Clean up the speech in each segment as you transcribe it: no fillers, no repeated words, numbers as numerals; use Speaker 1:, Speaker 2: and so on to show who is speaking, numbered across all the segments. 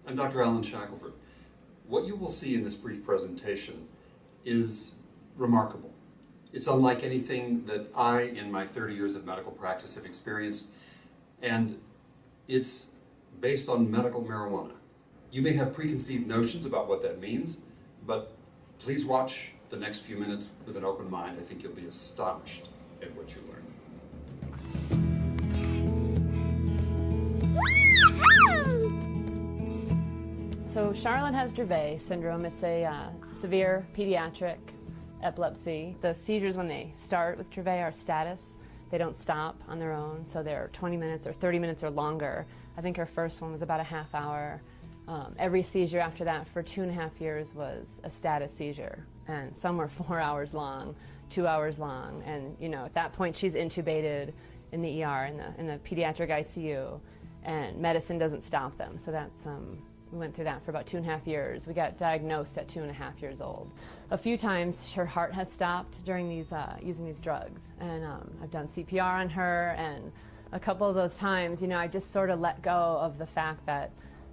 Speaker 1: I'm Dr. Alan Shackelford. What you will see in this brief presentation is remarkable. It's unlike anything that I, in my 30 years of medical practice, have experienced, and it's based on medical marijuana. You may have preconceived notions about what that means, but please watch the next few minutes with an open mind. I think you'll be astonished at what you learn.
Speaker 2: So Charlotte has Dravet Syndrome. It's a severe pediatric epilepsy. The seizures when they start with Dravet are status. They don't stop on their own, so they're 20 minutes or 30 minutes or longer. I think her first one was about a half hour. Every seizure after that for 2.5 years was a status seizure, and some were 4 hours long, 2 hours long, and you know, at that point she's intubated in the ER, in the pediatric ICU, and medicine doesn't stop them. So that's we went through that for about 2.5 years. We got diagnosed at 2.5 years old. A few times her heart has stopped during these using these drugs, and I've done CPR on her, and a couple of those times, you know, I just sort of let go of the fact that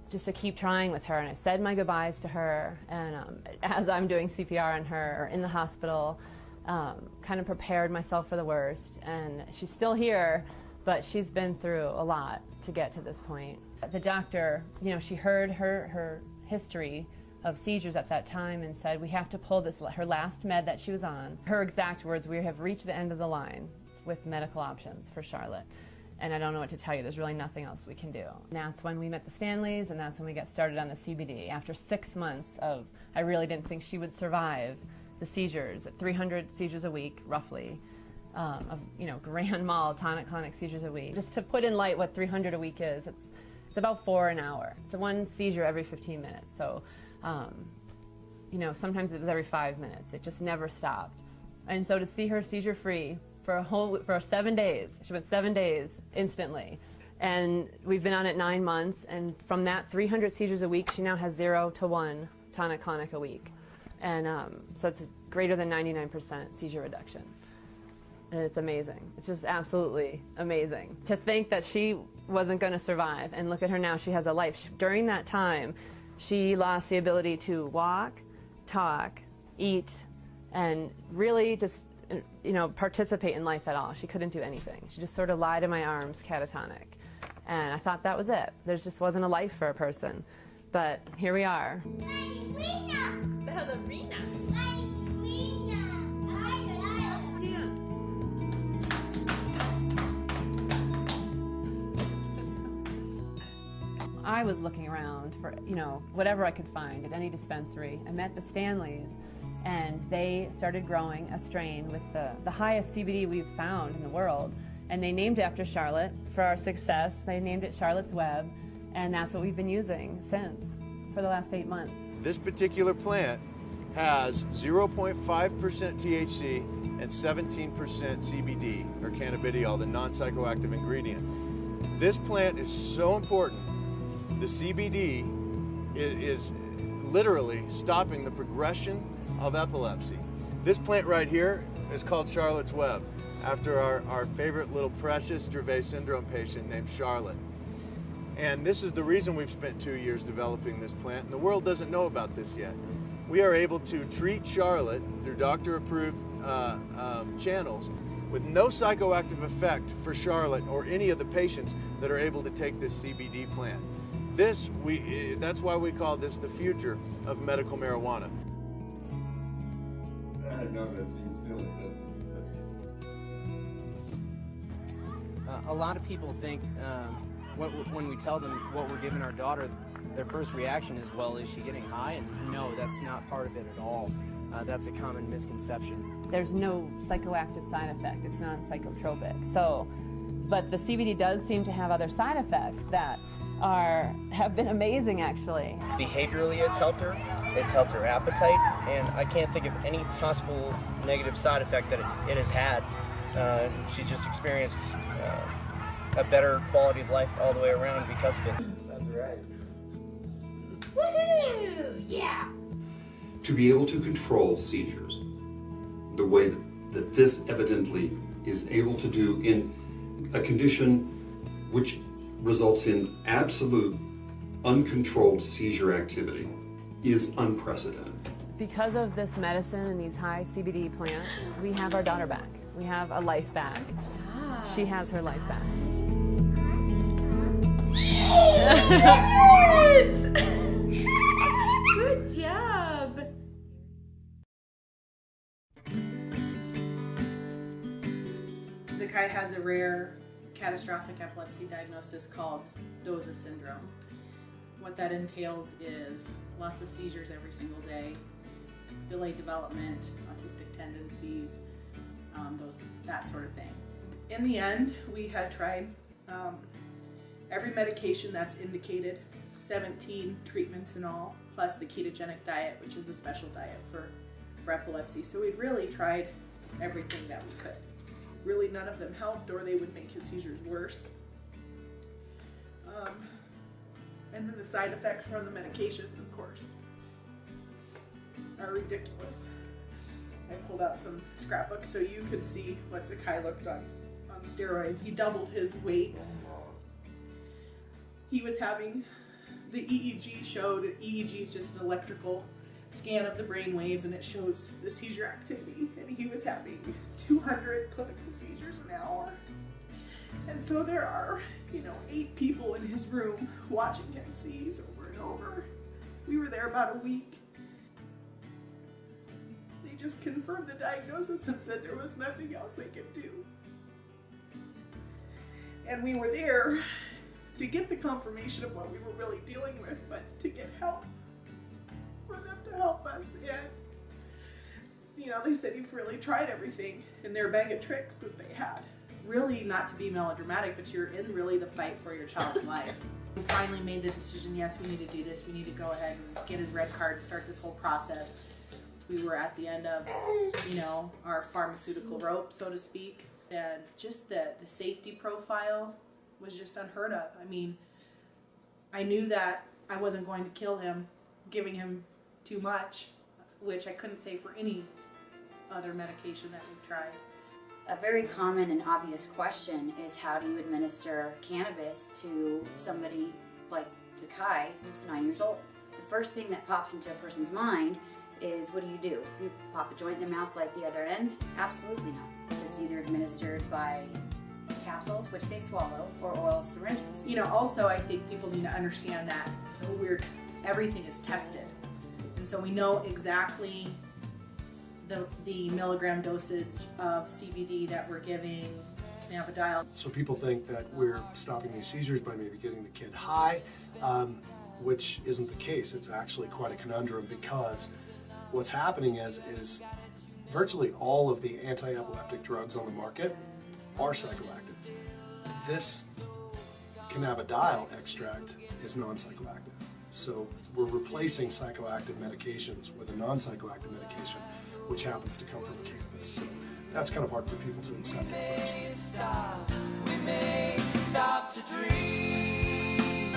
Speaker 2: just to keep trying with her, and I said my goodbyes to her, and as I'm doing CPR on her or in the hospital, kind of prepared myself for the worst. And she's still here, but she's been through a lot to get to this point. The doctor, you know, she heard her history of seizures at that time and said, we have to pull this, her last med that she was on. Her exact words, we have reached the end of the line with medical options for Charlotte. And I don't know what to tell you, there's really nothing else we can do. And that's when we met the Stanleys, and that's when we got started on the CBD. After 6 months of, I really didn't think she would survive the seizures, at 300 seizures a week, roughly, of, you know, grand mal tonic-clonic seizures a week. Just to put in light what 300 a week is, it's about 4 an hour. It's one seizure every 15 minutes. So, you know, sometimes it was every 5 minutes. It just never stopped. And so to see her seizure-free for 7 days. She went 7 days instantly. And we've been on it 9 months, and from that 300 seizures a week, she now has 0 to 1 tonic-clonic a week. And so it's greater than 99% seizure reduction. And it's amazing. It's just absolutely amazing. To think that she wasn't going to survive, and look at her now, she has a life. During that time, she lost the ability to walk, talk, eat, and really just, you know, participate in life at all. She couldn't do anything. She just sort of lied in my arms, catatonic. And I thought that was it. There just wasn't a life for a person. But here we are. Ballerina. I was looking around for, you know, whatever I could find at any dispensary. I met the Stanleys, and they started growing a strain with the highest CBD we've found in the world. And they named it after Charlotte. For our success, they named it Charlotte's Web, and that's what we've been using since, for the last 8 months.
Speaker 3: This particular plant has 0.5% THC and 17% CBD, or cannabidiol, the non-psychoactive ingredient. This plant is so important. The CBD is literally stopping the progression of epilepsy. This plant right here is called Charlotte's Web, after our favorite little precious Dravet Syndrome patient named Charlotte. And this is the reason we've spent 2 years developing this plant, and the world doesn't know about this yet. We are able to treat Charlotte through doctor-approved channels with no psychoactive effect for Charlotte or any of the patients that are able to take this CBD plant. That's why we call this the future of medical marijuana.
Speaker 4: I know that seems silly,
Speaker 5: a lot of people think when we tell them what we're giving our daughter, their first reaction is, well, is she getting high? And no, that's not part of it at all. That's a common misconception.
Speaker 2: There's no psychoactive side effect. It's non-psychotropic. So, but the CBD does seem to have other side effects that have been amazing, actually.
Speaker 5: Behaviorally, it's helped her appetite, and I can't think of any possible negative side effect that it has had. She's just experienced a better quality of life all the way around because of it.
Speaker 4: That's right.
Speaker 6: Woohoo! Yeah!
Speaker 1: To be able to control seizures the way that this evidently is able to do in a condition which results in absolute uncontrolled seizure activity is unprecedented.
Speaker 2: Because of this medicine and these high CBD plants, we have our daughter back. We have a life back. She has her life back.
Speaker 4: Good job. Zaki has a rare catastrophic epilepsy diagnosis called Doose syndrome. What that entails is lots of seizures every single day, delayed development, autistic tendencies, that sort of thing. In the end, we had tried every medication that's indicated, 17 treatments in all, plus the ketogenic diet, which is a special diet for epilepsy. So we'd really tried everything that we could. Really none of them helped, or they would make his seizures worse. And then the side effects from the medications, of course, are ridiculous. I pulled out some scrapbooks so you could see what Zaki looked on steroids. He doubled his weight. He was having, the EEG showed, EEG is just an electrical scan of the brain waves, and it shows the seizure activity, and he was having 200 clinical seizures an hour. And so there are, 8 people in his room watching him seize over and over. We were there about a week. They just confirmed the diagnosis and said there was nothing else they could do. And we were there to get the confirmation of what we were really dealing with, but to get help, for them to help us. And, they said you've really tried everything in their bag of tricks that they had. Really, not to be melodramatic, but you're in really the fight for your child's life. We finally made the decision, yes, we need to do this. We need to go ahead and get his red card and start this whole process. We were at the end of, our pharmaceutical rope, so to speak. And just the safety profile was just unheard of. I mean, I knew that I wasn't going to kill him, giving him too much, which I couldn't say for any other medication that we've tried.
Speaker 6: A very common and obvious question is, how do you administer cannabis to somebody like Zaki, who's 9 years old? The first thing that pops into a person's mind is, what do? You pop a joint in their mouth like the other end? Absolutely not. It's either administered by capsules, which they swallow, or oil syringes.
Speaker 4: Also I think people need to understand that everything is tested. And so we know exactly the milligram dosage of CBD that we're giving, cannabidiol.
Speaker 7: So people think that we're stopping these seizures by maybe getting the kid high, which isn't the case. It's actually quite a conundrum, because what's happening is virtually all of the anti-epileptic drugs on the market are psychoactive. This cannabidiol extract is non-psychoactive. So we're replacing psychoactive medications with a non-psychoactive medication, which happens to come from cannabis. So that's kind of hard for people to accept at first.
Speaker 8: We may stop to dream,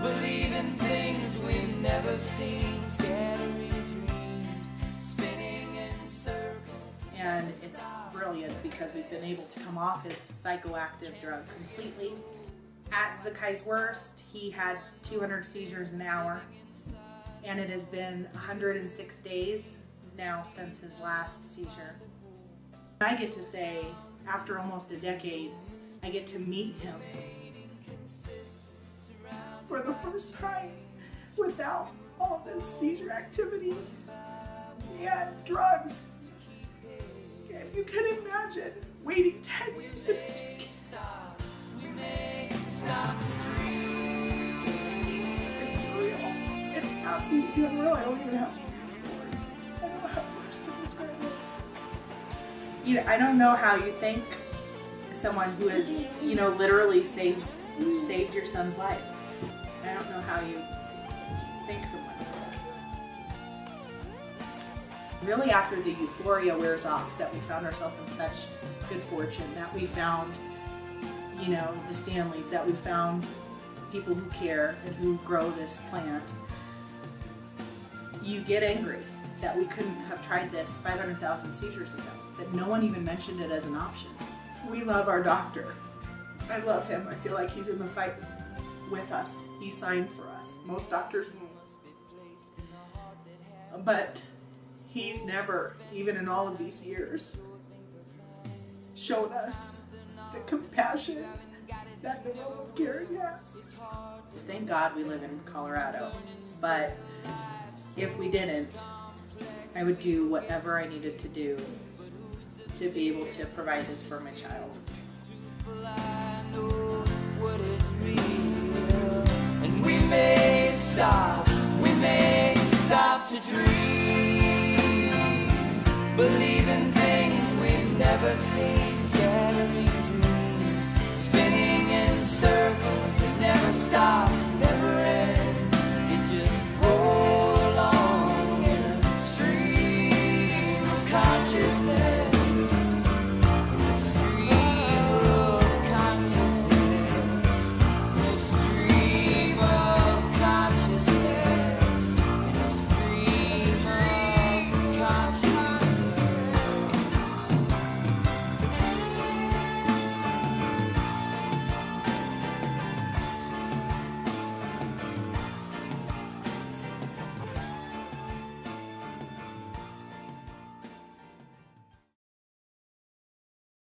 Speaker 8: believe in things we've never seen, scattering dreams, spinning in circles.
Speaker 4: And it's brilliant because we've been able to come off his psychoactive drug completely. At Zaki's worst, he had 200 seizures an hour, and it has been 106 days now since his last seizure. I get to say, after almost a decade, I get to meet him for the first time without all this seizure activity and drugs. If you can imagine waiting 10 years to meet your kid. It's surreal. It's absolutely unreal. I don't even have words. I don't have words to describe it. I don't know how you think someone who has, literally saved your son's life. I don't know how you think someone like that. Really, after the euphoria wears off, that we found ourselves in such good fortune, that we found, the Stanleys, that we found people who care and who grow this plant, you get angry that we couldn't have tried this 500,000 seizures ago, that no one even mentioned it as an option. We love our doctor. I love him. I feel like he's in the fight with us. He signed for us. Most doctors won't. But he's never, even in all of these years, shown us the compassion that the love of Gary has. Thank God we live in Colorado, but if we didn't, I would do whatever I needed to do to be able to provide this for my child.
Speaker 8: And we may stop to dream, believe in things we've never seen.